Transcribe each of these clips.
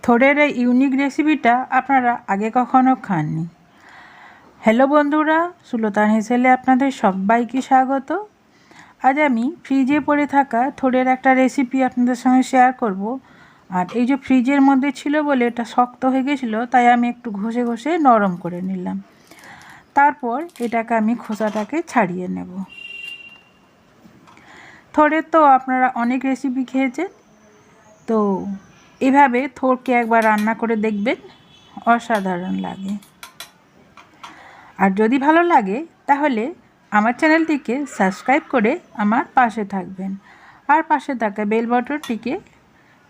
থোরের এই ইউনিক রেসিপিটা আপনারা আগে কখনো খাননি। হ্যালো বন্ধুরা, সুলতান হেসেলে আপনাদের সবাইকে স্বাগত। আজ আমি ফ্রিজে পড়ে থাকা থোরের একটা রেসিপি আপনাদের সঙ্গে শেয়ার করব। আর এই যে ফ্রিজের মধ্যে ছিল বলে এটা শক্ত হয়ে গেছিলো, তাই আমি একটু ঘষে ঘষে নরম করে নিলাম। তারপর এটাকে আমি খোসাটাকে ছাড়িয়ে নেব। থোরের তো আপনারা অনেক রেসিপি খেয়েছেন, তো এভাবে থোরকে একবার রান্না করে দেখবেন, অসাধারণ লাগে। আর যদি ভালো লাগে তাহলে আমার চ্যানেলটিকে সাবস্ক্রাইব করে আমার পাশে থাকবেন, আর পাশে থাকা বেল বাটনটিকে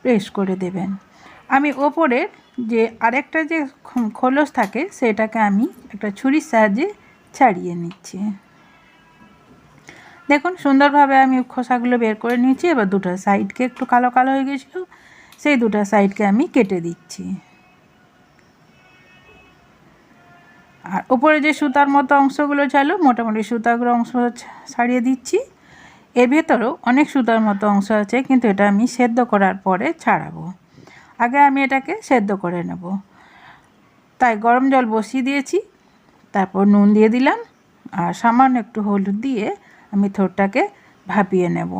প্রেস করে দেবেন। আমি ওপরের যে আরেকটা যে খোলস থাকে সেটাকে আমি একটা ছুরির সাহায্যে ছাড়িয়ে নিচ্ছি। দেখুন সুন্দরভাবে আমি খোসাগুলো বের করে নিয়েছি। এবার দুটো সাইডকে একটু কালো কালো হয়ে গেছিলো, সেই দুটো সাইডকে আমি কেটে দিচ্ছি। আর উপরে যে সুতার মতো অংশগুলো ছিল, মোটামুটি সুতাগুলো অংশ ছাড়িয়ে দিচ্ছি। এর ভেতরেও অনেক সুতার মতো অংশ আছে, কিন্তু এটা আমি সেদ্ধ করার পরে ছাড়াবো। আগে আমি এটাকে সেদ্ধ করে নেব, তাই গরম জল বসিয়ে দিয়েছি। তারপর নুন দিয়ে দিলাম, আর সামান্য একটু হলুদ দিয়ে আমি থোরটাকে ভাপিয়ে নেব।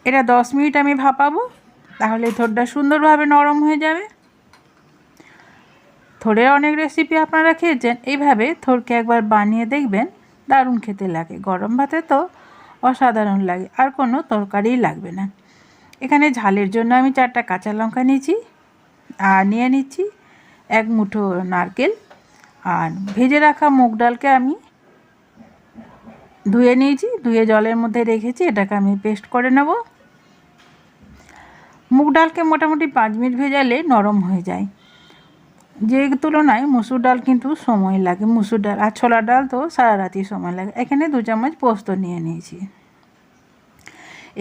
এটা 10 মিনিট আমি ভাপাবো, তাহলে থোরটা সুন্দরভাবে নরম হয়ে যাবে। থোরের অনেক রেসিপি আপনারা খেয়েছেন, এইভাবে থোরকে একবার বানিয়ে দেখবেন, দারুণ খেতে লাগে। গরম ভাতে তো অসাধারণ লাগে, আর কোনো তরকারিই লাগবে না। এখানে ঝালের জন্য আমি 4টা কাঁচা লঙ্কা নিয়েছি, আর নিয়ে নিচ্ছি 1 মুঠো নারকেল। আর ভেজে রাখা মুগ ডালকে আমি ধুয়ে নিয়েছি, ধুয়ে জলের মধ্যে রেখেছি। এটাকে আমি পেস্ট করে নেব। মুগ ডালকে মোটামুটি 5 মিনিট ভেজালে নরম হয়ে যায়, যে তুলনায় মুসুর ডাল কিন্তু সময় লাগে। মুসুর ডাল আর ছোলার ডাল তো সারা রাতি সময় লাগে। এখানে 2 চামচ পোস্ত নিয়ে নিয়েছি।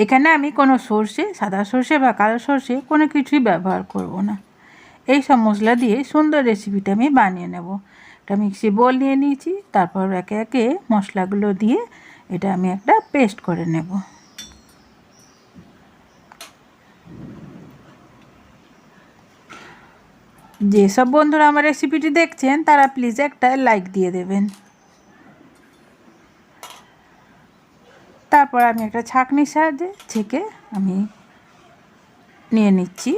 এখানে আমি কোনো সর্ষে, সাদা সর্ষে বা কালো সর্ষে কোনো কিছুই ব্যবহার করব না। এই সব মশলা দিয়ে সুন্দর রেসিপিটা আমি বানিয়ে নেব। একটা মিক্সি বোল নিয়ে নিয়েছি, তারপর একে একে মশলাগুলো দিয়ে এটা আমি একটা পেস্ট করে নেব। যেসব বন্ধুরা আমার রেসিপিটি দেখছেন তারা প্লিজ একটা লাইক দিয়ে দেবেন। তারপর আমি একটা ছাঁকনির সাহায্যে ছেঁকে আমি নিয়ে নিচ্ছি।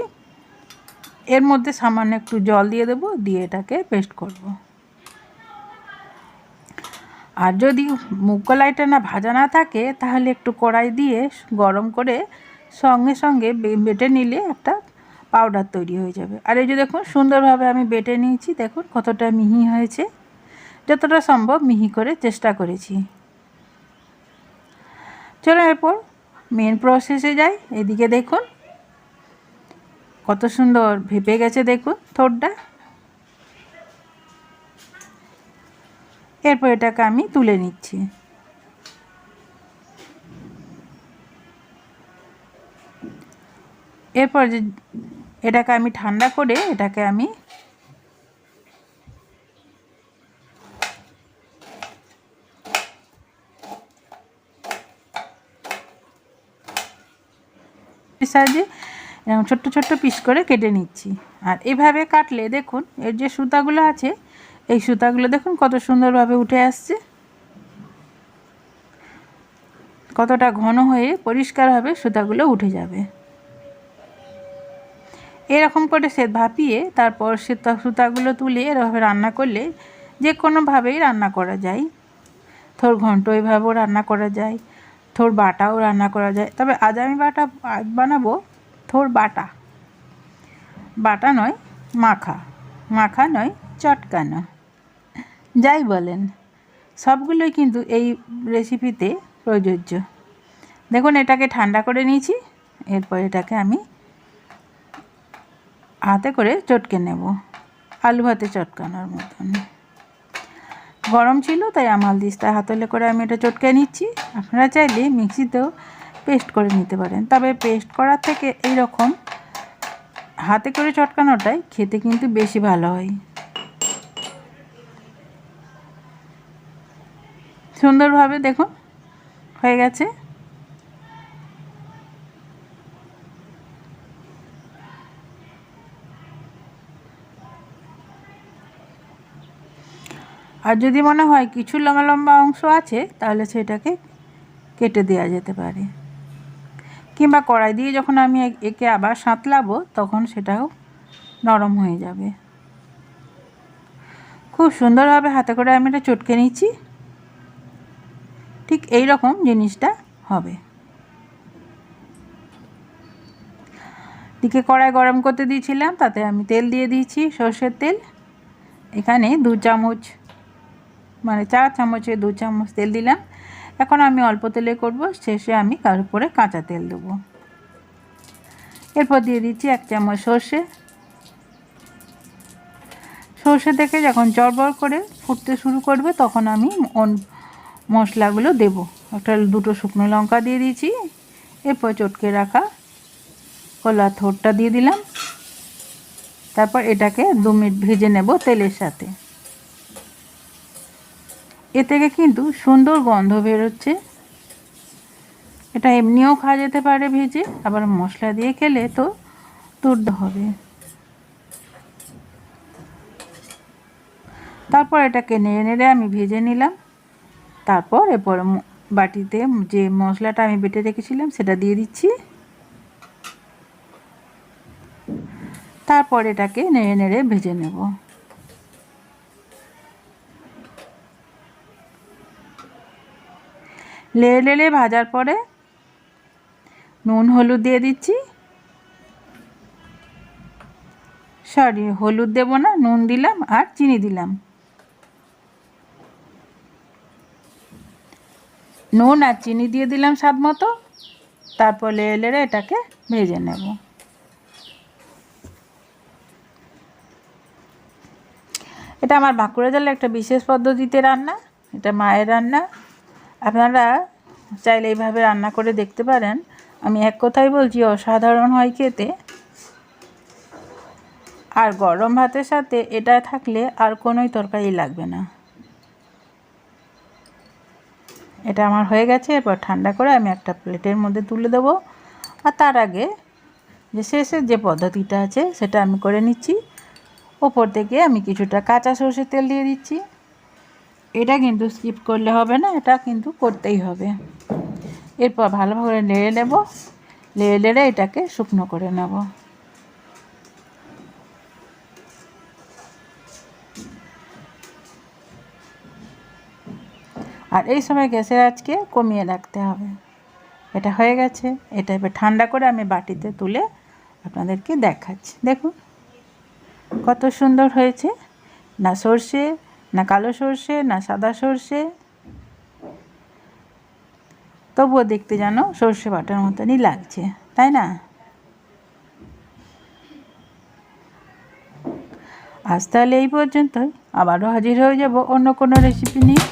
এর মধ্যে সামান্য একটু জল দিয়ে দেবো, দিয়ে এটাকে পেস্ট করব। আর যদি মুগ কলাইটা না ভাজা না থাকে, তাহলে একটু কড়াই দিয়ে গরম করে সঙ্গে সঙ্গে বেটে নিলে একটা পাউডার তৈরি হয়ে যাবে। আর এই যে দেখুন সুন্দরভাবে আমি বেটে নিয়েছি, দেখুন কতটা মিহি হয়েছে। যতটা সম্ভব মিহি করে চেষ্টা করেছি। চলো এরপর মেন প্রসেসে যাই। এদিকে দেখুন কত সুন্দর ভেপে গেছে, দেখুন থোরটা। এরপর এটাকে আমি তুলে নিচ্ছি। এরপর যে এটাকে আমি ঠান্ডা করে এটাকে আমি সাহায্যে ছোট্ট ছোট্ট পিস করে কেটে নিচ্ছি। আর এভাবে কাটলে দেখুন এর যে সুতাগুলো আছে, এই সুতাগুলো দেখুন কত সুন্দরভাবে উঠে আসছে, কতটা ঘন হয়ে পরিষ্কারভাবে সুতাগুলো উঠে যাবে। এরকম করে ভাপিয়ে তারপর সুতাগুলো তুলে এভাবে রান্না করলে যে কোনোভাবেই রান্না করা যায়। থোর ঘন্ট এভাবেও রান্না করা যায়, থোর বাটাও রান্না করা যায়। তবে আজ আমি বানাবো থোর বাটা। বাটা নয়, মাখা। মাখা নয়, চটকানো, যাই বলেন, সবগুলোই কিন্তু এই রেসিপিতে প্রযোজ্য। দেখুন এটাকে ঠান্ডা করে নিয়েছি। এরপর এটাকে আমি হাতে করে চটকে নেব, আলু ভাতে চটকানোর মতন। গরম ছিল তাই আমাল দিস্তা হাতলে করে আমি এটা চটকে নিচ্ছি। আপনারা চাইলে মিক্সিতেও পেস্ট করে নিতে পারেন, তবে পেস্ট করার থেকে এই রকম হাতে করে চটকানোটাই খেতে কিন্তু বেশি ভালো হয়। সুন্দরভাবে দেখুন হয়ে গেছে। আর যদি মনে হয় কিছু লম্বা লম্বা অংশ আছে তাহলে সেটাকে কেটে দেওয়া যেতে পারে, কিংবা কড়াই দিয়ে যখন আমি একে আবার সাঁতলাবো তখন সেটাও নরম হয়ে যাবে। খুব সুন্দরভাবে হাতে করে আমি এটা চটকে নিচ্ছি। ঠিক এই রকম জিনিসটা হবে। দিকে কড়াই গরম করতে দিয়েছিলাম, তাতে আমি তেল দিয়ে দিয়েছি, সর্ষের তেল। এখানে 2 চামচ, মানে 4 চামচে 2 চামচ তেল দিলাম। এখন আমি অল্প তেলে করব, শেষে আমি তার উপরে কাঁচা তেল দেবো। এরপর দিয়ে দিচ্ছি 1 চামচ সর্ষে। সর্ষে থেকে যখন চড়বড় করে ফুটতে শুরু করবে তখন আমি মশলাগুলো দেব। একটা 2টো শুকনো লঙ্কা দিয়ে দিয়েছি। এরপর চটকে রাখা কলার থোরটা দিয়ে দিলাম। তারপর এটাকে 2 মিনিট ভেজে নেব তেলের সাথে। এ থেকে কিন্তু সুন্দর গন্ধ বেরোচ্ছে। এটা এমনিও খাওয়া যেতে পারে ভেজে, আবার মশলা দিয়ে খেলে তো দুর্দ হবে। তারপর এটাকে নেড়ে নেড়ে আমি ভেজে নিলাম। তারপর এরপর বাটিতে যে মশলাটা আমি বেটে রেখেছিলাম সেটা দিয়ে দিচ্ছি। তারপর এটাকে নেড়ে নেড়ে ভেজে নেব। নেড়ে নেড়ে ভাজার পরে নুন হলুদ দিয়ে দিচ্ছি। সরি, হলুদ দেব না, নুন দিলাম আর চিনি দিলাম। নুন আর চিনি দিয়ে দিলাম স্বাদ মতো। তারপর নেড়ে নেড়ে এটাকে ভেজে নেব। এটা আমার বাঁকুড়া জেলার একটা বিশেষ পদ্ধতিতে রান্না। এটা মায়ের রান্না। আপনারা চাইলে এইভাবে রান্না করে দেখতে পারেন। আমি এক কথাই বলছি, অসাধারণ হয় খেতে। আর গরম ভাতের সাথে এটা থাকলে আর কোনোই তরকারি লাগবে না। এটা আমার হয়ে গেছে। এরপর ঠান্ডা করে আমি একটা প্লেটের মধ্যে তুলে দেবো। আর তার আগে যে শেষের যে পদ্ধতিটা আছে সেটা আমি করে নিচ্ছি। ওপর থেকে আমি কিছুটা কাঁচা সরষের তেল দিয়ে দিচ্ছি। এটা কিন্তু স্কিপ করলে হবে না, এটা কিন্তু করতেই হবে। এরপর ভালোভাবে নেড়ে নেব। নেড়ে নেড়ে এটাকে শুকনো করে নেব। আর এই সময় গ্যাসের আঁচকে কমিয়ে রাখতে হবে। এটা হয়ে গেছে। এটা এবার ঠান্ডা করে আমি বাটিতে তুলে আপনাদেরকে দেখাচ্ছি। দেখুন কত সুন্দর হয়েছে। না সর্ষে, না কালো সর্ষে, না সাদা সর্ষে, তবুও দেখতে যেন সর্ষে বাটার মতনই লাগছে, তাই না? আজ তাহলে এই পর্যন্তই। আবারও হাজির হয়ে যাব অন্য কোনো রেসিপি নিয়ে।